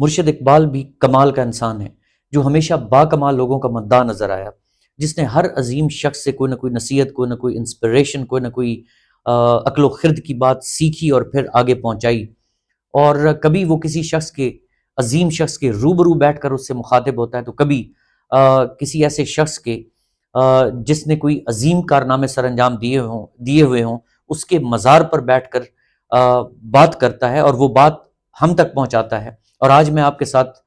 مرشد اقبال بھی کمال کا انسان ہے، جو ہمیشہ با کمال لوگوں کا مداح نظر آیا، جس نے ہر عظیم شخص سے کوئی نہ کوئی نصیحت، کوئی نہ کوئی انسپریشن، کوئی نہ کوئی عقل و خرد کی بات سیکھی اور پھر آگے پہنچائی۔ اور کبھی وہ کسی شخص کے، عظیم شخص کے روبرو بیٹھ کر اس سے مخاطب ہوتا ہے، تو کبھی کسی ایسے شخص کے جس نے کوئی عظیم کارنامے سر انجام دیے ہوئے ہوں، اس کے مزار پر بیٹھ کر بات کرتا ہے اور وہ بات ہم تک پہنچاتا ہے۔ اور آج میں آپ کے ساتھ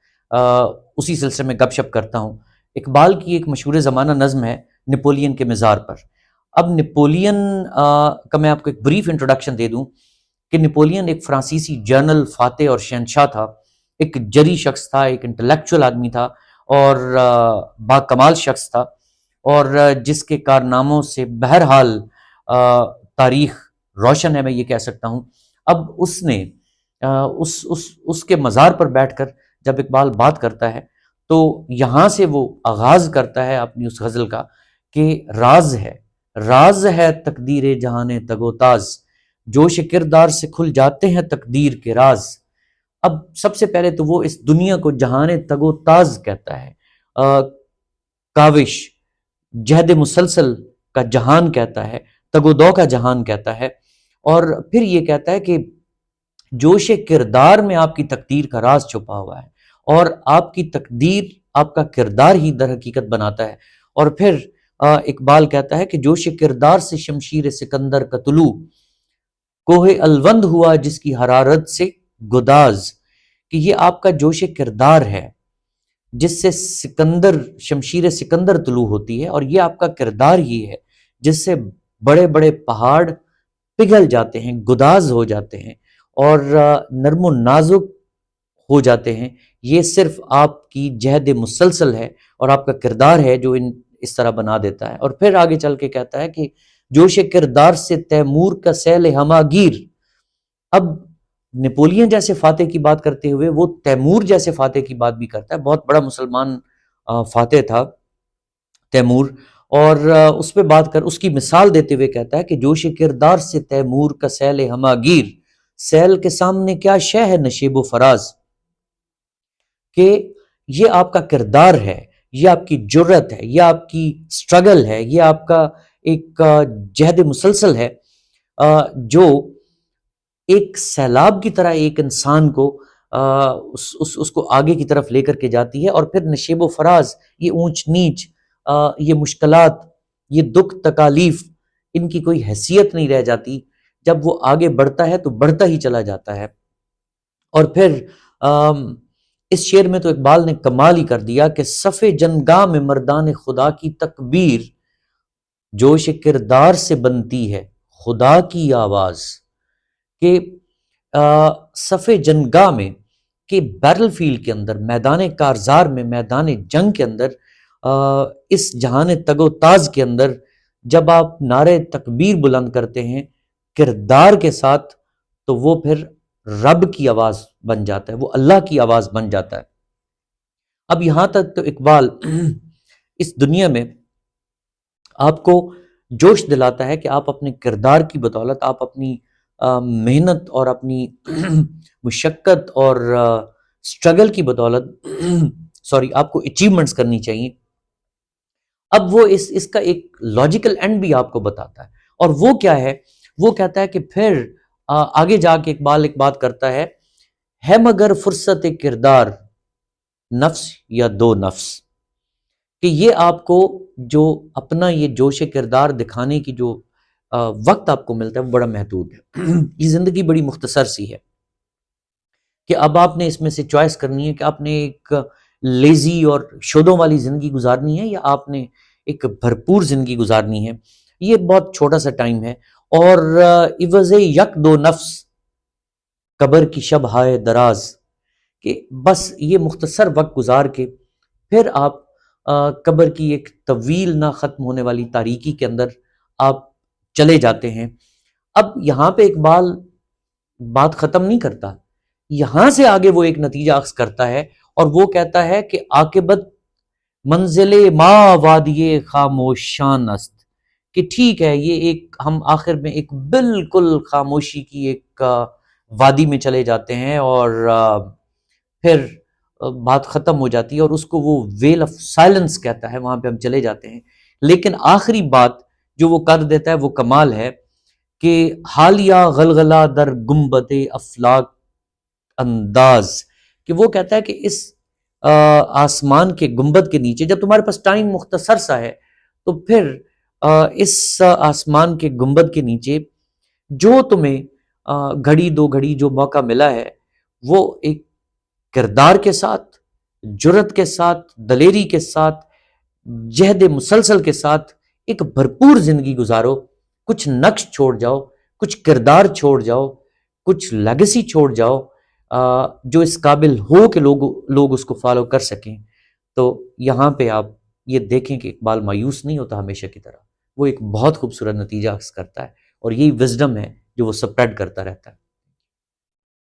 اسی سلسلے میں گپ شپ کرتا ہوں۔ اقبال کی ایک مشہور زمانہ نظم ہے نپولین کے مزار پر۔ اب نپولین کا میں آپ کو ایک بریف انٹروڈکشن دے دوں کہ نپولین ایک فرانسیسی جنرل، فاتح اور شہنشاہ تھا، ایک جری شخص تھا، ایک انٹلیکچوئل آدمی تھا اور با کمال شخص تھا، اور جس کے کارناموں سے بہرحال تاریخ روشن ہے، میں یہ کہہ سکتا ہوں۔ اب اس نے اس کے مزار پر بیٹھ کر جب اقبال بات کرتا ہے تو یہاں سے وہ آغاز کرتا ہے اپنی اس غزل کا کہ راز ہے تقدیر جہان تگ و تاز، جوش کردار سے کھل جاتے ہیں تقدیر کے راز۔ اب سب سے پہلے تو وہ اس دنیا کو جہان تگ و تاز کہتا ہے، کاوش، جہد مسلسل کا جہان کہتا ہے، تگ و دو کا جہان کہتا ہے، اور پھر یہ کہتا ہے کہ جوش کردار میں آپ کی تقدیر کا راز چھپا ہوا ہے، اور آپ کی تقدیر آپ کا کردار ہی در حقیقت بناتا ہے۔ اور پھر اقبال کہتا ہے کہ جوش کردار سے شمشیر سکندر کا طلوع، کوہ الوند ہوا جس کی حرارت سے گداز، کہ یہ آپ کا جوش کردار ہے جس سے شمشیر سکندر طلوع ہوتی ہے، اور یہ آپ کا کردار ہی ہے جس سے بڑے بڑے پہاڑ پگھل جاتے ہیں، گداز ہو جاتے ہیں اور نرم و نازک ہو جاتے ہیں۔ یہ صرف آپ کی جہد مسلسل ہے اور آپ کا کردار ہے جو اس طرح بنا دیتا ہے۔ اور پھر آگے چل کے کہتا ہے کہ جوش کردار سے تیمور کا سیل ہماگیر۔ اب نپولین جیسے فاتح کی بات کرتے ہوئے وہ تیمور جیسے فاتح کی بات بھی کرتا ہے، بہت بڑا مسلمان فاتح تھا تیمور، اور اس پہ بات کر اس کی مثال دیتے ہوئے کہتا ہے کہ جوش کردار سے تیمور کا سیل ہماگیر، سیل کے سامنے کیا شے ہے نشیب و فراز، کہ یہ آپ کا کردار ہے، یہ آپ کی جرت ہے، یہ آپ کی سٹرگل ہے، یہ آپ کا ایک جہد مسلسل ہے جو ایک سیلاب کی طرح ایک انسان کو اس کو آگے کی طرف لے کر کے جاتی ہے، اور پھر نشیب و فراز، یہ اونچ نیچ، یہ مشکلات، یہ دکھ تکالیف، ان کی کوئی حیثیت نہیں رہ جاتی۔ جب وہ آگے بڑھتا ہے تو بڑھتا ہی چلا جاتا ہے۔ اور پھر اس شعر میں تو اقبال نے کمال ہی کر دیا کہ صف جنگاہ میں مردان خدا کی تکبیر، جوش کردار سے بنتی ہے خدا کی آواز، کہ صف جنگاہ میں، کہ بیٹل فیلڈ کے اندر، میدان کارزار میں، میدان جنگ کے اندر، اس جہان تگ و تاز کے اندر جب آپ نعرہ تکبیر بلند کرتے ہیں کردار کے ساتھ، تو وہ پھر رب کی آواز بن جاتا ہے، وہ اللہ کی آواز بن جاتا ہے۔ اب یہاں تک تو اقبال اس دنیا میں آپ کو جوش دلاتا ہے کہ آپ اپنے کردار کی بدولت، آپ اپنی محنت اور اپنی مشقت اور سٹرگل کی بدولت آپ کو اچیومنٹس کرنی چاہیے۔ اب وہ اس کا ایک لاجیکل اینڈ بھی آپ کو بتاتا ہے، اور وہ کیا ہے؟ وہ کہتا ہے کہ پھر آگے جا کے اقبال ایک بات کرتا ہے مگر فرصت کردار نفس یا دو نفس، کہ یہ آپ کو جو اپنا یہ جوش کردار دکھانے کی جو وقت آپ کو ملتا ہے وہ بڑا محدود ہے۔ یہ زندگی بڑی مختصر سی ہے کہ اب آپ نے اس میں سے چوائس کرنی ہے کہ آپ نے ایک لیزی اور شودوں والی زندگی گزارنی ہے یا آپ نے ایک بھرپور زندگی گزارنی ہے۔ یہ بہت چھوٹا سا ٹائم ہے، اور عوض یک دو نفس قبر کی شب ہائے دراز، کہ بس یہ مختصر وقت گزار کے پھر آپ قبر کی ایک طویل نہ ختم ہونے والی تاریکی کے اندر آپ چلے جاتے ہیں۔ اب یہاں پہ اقبال بات ختم نہیں کرتا، یہاں سے آگے وہ ایک نتیجہ اخذ کرتا ہے، اور وہ کہتا ہے کہ عاقبت منزل ما وادی خاموشان است، کہ ٹھیک ہے، یہ ایک ہم آخر میں ایک بالکل خاموشی کی ایک وادی میں چلے جاتے ہیں، اور پھر بات ختم ہو جاتی ہے اور اس کو وہ ویل آف سائلنس کہتا ہے، وہاں پہ ہم چلے جاتے ہیں۔ لیکن آخری بات جو وہ کر دیتا ہے وہ کمال ہے کہ حالیہ غلغلہ در گنبد افلاک انداز، کہ وہ کہتا ہے کہ اس آسمان کے گنبد کے نیچے جب تمہارے پاس ٹائم مختصر سا ہے تو پھر اس آسمان کے گنبد کے نیچے جو تمہیں گھڑی دو گھڑی جو موقع ملا ہے وہ ایک کردار کے ساتھ، جرت کے ساتھ، دلیری کے ساتھ، جہد مسلسل کے ساتھ ایک بھرپور زندگی گزارو، کچھ نقش چھوڑ جاؤ، کچھ کردار چھوڑ جاؤ، کچھ لیگسی چھوڑ جاؤ جو اس قابل ہو کہ لوگ اس کو فالو کر سکیں۔ تو یہاں پہ آپ یہ دیکھیں کہ اقبال مایوس نہیں ہوتا ہمیشہ کی طرح، وہ ایک بہت خوبصورت نتیجہ اخذ کرتا ہے، اور یہی وزڈم ہے جو وہ سپریڈ کرتا رہتا ہے۔